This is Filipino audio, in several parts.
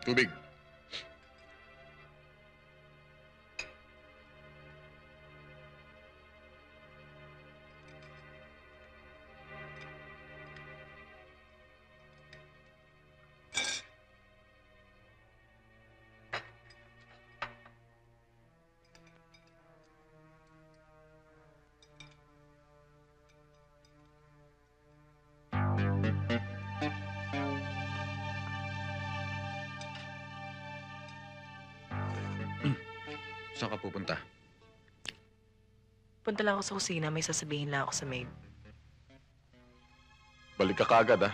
Tubig. Saan ka pupunta? Punta lang ako sa kusina, may sasabihin lang ako sa maid. Balik ka kaagad, ha?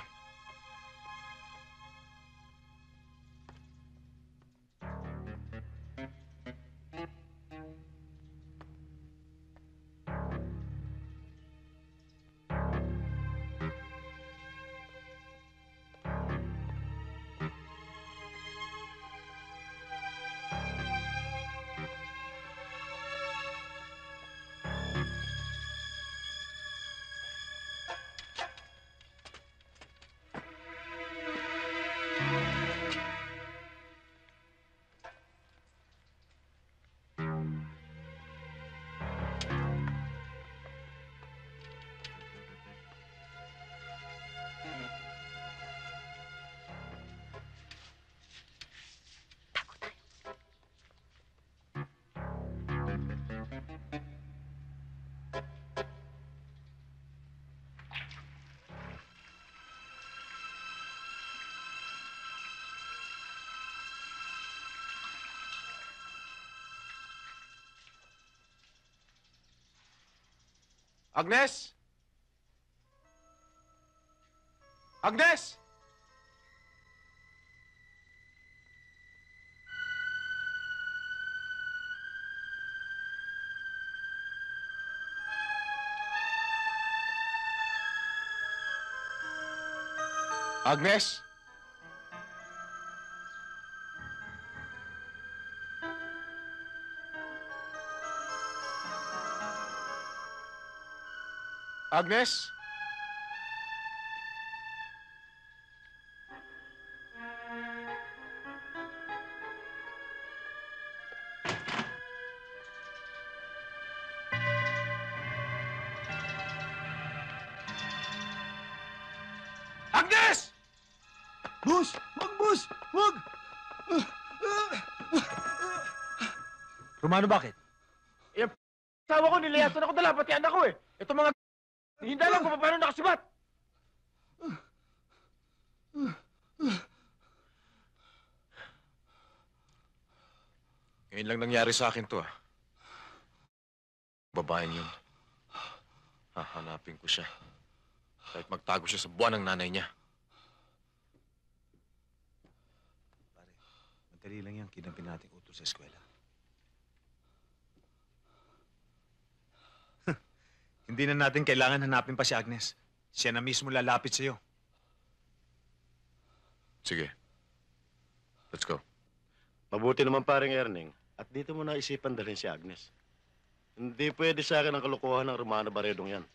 Agnes! Agnes! Agnes? Agnes? Agnes! Boss! Wag, boss! Wag! Romano, bakit? Asawa ko, nilayasan ako dala, pati anak ko eh. Ito mga hindi alam kung paano nakasibat. Ngayon lang nangyari sa akin to, ah. Babaeng yun. Hahanapin ko siya. Kahit magtago siya sa buwan ng nanay niya. Pare, madali lang yan. Kinampin nating utol sa eskwela. Hindi na natin kailangan hanapin pa si Agnes. Siya na mismo lalapit sa'yo. Sige. Let's go. Mabuti naman paring Erning. At dito mo naisipan dalhin si Agnes. Hindi pwede sa akin ang kalokohan ng Romano Baredong yan.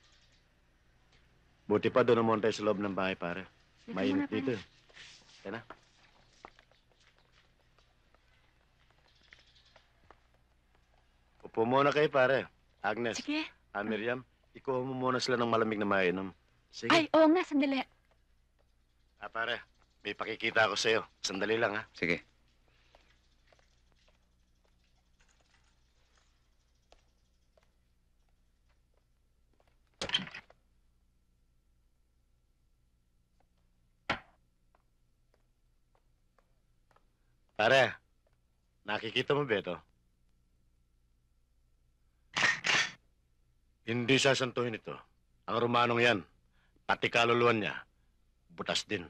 Buti pa doon naman tayo sa loob ng bahay, pare. Mainit dito. Yan na. Upo muna kayo, pare. Agnes. Sige. Miriam, ikuha mo muna sila ng malamig na mainom. Sige. Ay, oo nga, sandali. Pare, may pakikita ako sa'yo. Sandali lang, ha? Sige. Pare, nakikita mo ba ito? Hindi sasantuhin ito. Ang Romanong yan, pati kaluluwan niya, butas din.